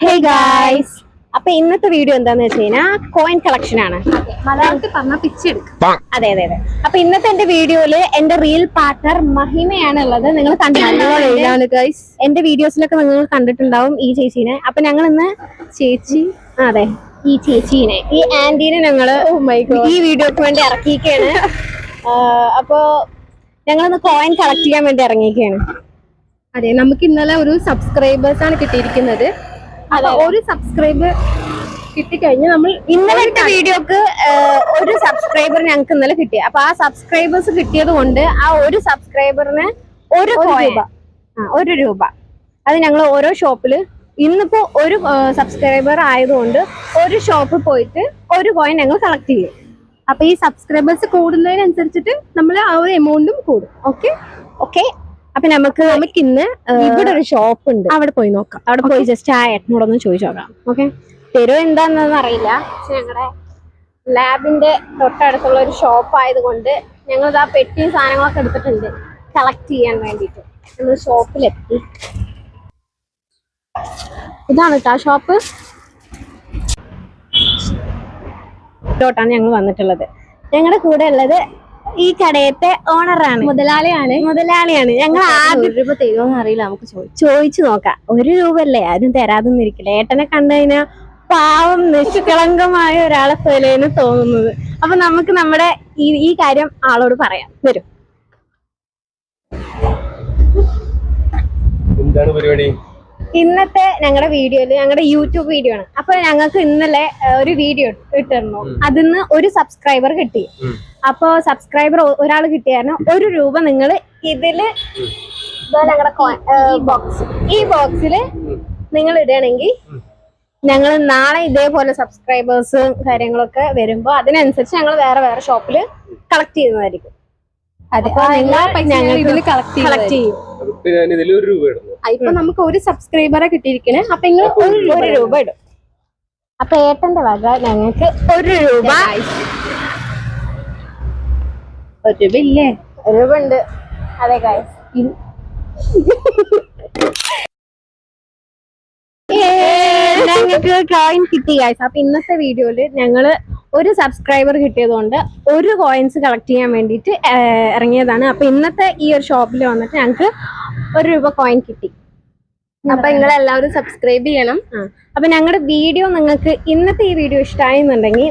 Hey guys! അപ്പൊ ഇന്നത്തെ video എന്താന്ന് വെച്ച് കഴിഞ്ഞാൽ കോയിൻ കളക്ഷൻ ആണ്. മലയാളത്തിൽ പറഞ്ഞ പിച്ചെടുക്കും. അതെ. അപ്പൊ ഇന്നത്തെ എന്റെ വീഡിയോയില് എന്റെ റിയൽ പാർട്ട്ണർ മഹിമയാണ് ഉള്ളത്. നിങ്ങൾ കണ്ടിട്ടുണ്ടാവും, എന്റെ വീഡിയോസിലൊക്കെ നിങ്ങൾ കണ്ടിട്ടുണ്ടാവും ഈ ചേച്ചീനെ. അപ്പൊ ഞങ്ങൾ ഇന്ന് അതെ ഈ ചേച്ചീനെ, ഈ ആന്റീനെ ഞങ്ങള് ഈ വീഡിയോക്ക് വേണ്ടി ഇറക്കിയിരിക്കുകയാണ്. അപ്പൊ ഞങ്ങളിന്ന് കോയിൻ കളക്ട് ചെയ്യാൻ വേണ്ടി ഇറങ്ങിയിരിക്കുകയാണ്. അതെ, നമുക്ക് ഇന്നലെ ഒരു സബ്സ്ക്രൈബേഴ്സ് ആണ് കിട്ടിയിരിക്കുന്നത്. ഒരു സബ്സ്ക്രൈബർ കിട്ടിക്കഴിഞ്ഞാൽ നമ്മൾ ഇന്നലെ ഇട്ട വീഡിയോക്ക് ഒരു സബ്സ്ക്രൈബർ ഞങ്ങൾക്ക് ഇന്നലെ കിട്ടി. അപ്പൊ ആ സബ്സ്ക്രൈബേഴ്സ് കിട്ടിയത് കൊണ്ട് ആ ഒരു സബ്സ്ക്രൈബറിന് ഒരു രൂപ അത് ഞങ്ങൾ ഓരോ ഷോപ്പില് ഇന്നിപ്പോ ഒരു സബ്സ്ക്രൈബർ ആയതുകൊണ്ട് ഒരു ഷോപ്പിൽ പോയിട്ട് ഒരു കോയിൻ ഞങ്ങൾ കളക്ട് ചെയ്യും. അപ്പൊ ഈ സബ്സ്ക്രൈബേഴ്സ് കൂടുന്നതിനനുസരിച്ചിട്ട് നമ്മൾ ആ ഒരു എമൗണ്ടും കൂടും. ഓക്കെ അപ്പൊ നമുക്ക് ഇന്ന് ഇവിടെ ഒരു ഷോപ്പ് ഉണ്ട്, അവിടെ പോയി നോക്കാം. അവിടെ പോയി ജസ്റ്റ് ആ ഏട്ടനോടൊന്ന് ചോദിച്ചു നോക്കാം. ഓക്കെ, തരുമോ എന്താണെന്ന് അറിയില്ല. പക്ഷെ ഞങ്ങളുടെ ലാബിന്റെ തൊട്ടടുത്തുള്ള ഒരു ഷോപ്പ് ആയതുകൊണ്ട് ഞങ്ങൾ ആ പെട്ടിയും സാധനങ്ങളൊക്കെ എടുത്തിട്ടുണ്ട് കളക്ട് ചെയ്യാൻ വേണ്ടിയിട്ട്. നമ്മൾ ഷോപ്പിലെത്തി. ഇതാണ് കേട്ടോ ആ ഷോപ്പ്. ോട്ടാണ് ഞങ്ങൾ വന്നിട്ടുള്ളത്. ഞങ്ങളുടെ കൂടെ ഉള്ളത് ഈ കടയത്തെ ഓണറാണ്, മുതലാളിയാണ്. ഞങ്ങൾ ആദ്യം രൂപ തരുമോന്ന് അറിയില്ല, നമുക്ക് ചോദിച്ചു നോക്കാം. 1 രൂപ അല്ലേ, ആരും തരാതൊന്നും ഇരിക്കില്ല. ഏട്ടനെ കണ്ടു കഴിഞ്ഞാൽ പാവം നിഷ്കളങ്കമായ ഒരാളെ പോലെയാണ് തോന്നുന്നത്. അപ്പൊ നമുക്ക് നമ്മുടെ ഈ കാര്യം ആളോട് പറയാം. വരും. എന്താണ് പരിപാടി? ഇന്നത്തെ ഞങ്ങളുടെ വീഡിയോയില്, ഞങ്ങളുടെ യൂട്യൂബ് വീഡിയോ ആണ്. അപ്പൊ ഞങ്ങൾക്ക് ഇന്നലെ ഒരു വീഡിയോ ഇട്ടിരുന്നു. അതിന്ന് ഒരു സബ്സ്ക്രൈബർ കിട്ടി. അപ്പൊ സബ്സ്ക്രൈബർ ഒരാൾ കിട്ടിയായിരുന്നു. 1 രൂപ നിങ്ങൾ ഇതില് ഞങ്ങളുടെ ഈ ബോക്സില് നിങ്ങൾ ഇടുകയാണെങ്കിൽ ഞങ്ങൾ നാളെ ഇതേപോലെ സബ്സ്ക്രൈബേഴ്സ് കാര്യങ്ങളൊക്കെ വരുമ്പോ അതിനനുസരിച്ച് ഞങ്ങൾ വേറെ ഷോപ്പില് കളക്ട് ചെയ്യുന്നതായിരിക്കും. ഇപ്പൊ നമുക്ക് ഒരു സബ്സ്ക്രൈബറെ കിട്ടിയിരിക്കണേ. അപ്പൊ നിങ്ങൾ 1 രൂപ ഇടും. അപ്പൊ ഏട്ടന്റെ വക ഞങ്ങൾക്ക് 1 രൂപ. 1 രൂപ ഇല്ലേ? 1 രൂപ ഉണ്ട്. അതെ ഗൈസ്, ഞങ്ങൾക്ക് കോയിൻ കിട്ടി ഗൈസ്. അപ്പൊ ഇന്നത്തെ വീഡിയോയില് ഞങ്ങള് ഒരു സബ്സ്ക്രൈബർ കിട്ടിയത് കൊണ്ട് ഒരു കോയിൻസ് കളക്ട് ചെയ്യാൻ വേണ്ടിയിട്ട് ഇറങ്ങിയതാണ്. അപ്പൊ ഇന്നത്തെ ഈ ഒരു ഷോപ്പിൽ വന്നിട്ട് ഞങ്ങൾക്ക് 1 രൂപ കോയിൻ കിട്ടി. അപ്പൊ നിങ്ങൾ എല്ലാവരും സബ്സ്ക്രൈബ് ചെയ്യണം. അപ്പൊ ഞങ്ങളുടെ വീഡിയോ നിങ്ങൾക്ക് ഇന്നത്തെ ഈ വീഡിയോ ഇഷ്ടമായെന്നുണ്ടെങ്കിൽ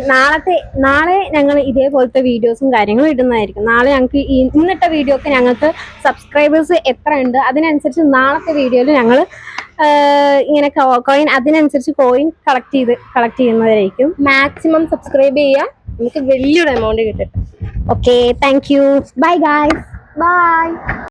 നാളെ ഞങ്ങൾ ഇതേപോലത്തെ വീഡിയോസും കാര്യങ്ങളും ഇടുന്നതായിരിക്കും. നാളെ ഞങ്ങൾക്ക് ഇന്നിട്ട വീഡിയോക്ക് ഞങ്ങൾക്ക് സബ്സ്ക്രൈബേഴ്സ് എത്ര ഉണ്ട് അതിനനുസരിച്ച് നാളത്തെ വീഡിയോയിൽ ഞങ്ങൾ ഇങ്ങനെ കോയിൻ അതിനനുസരിച്ച് കോയിൻ കളക്ട് ചെയ്യുന്നതായിരിക്കും. മാക്സിമം സബ്സ്ക്രൈബ് ചെയ്യുക, നമുക്ക് വലിയൊരു എമൗണ്ട് കിട്ടട്ടെ. Okay, thank you. Bye guys. By.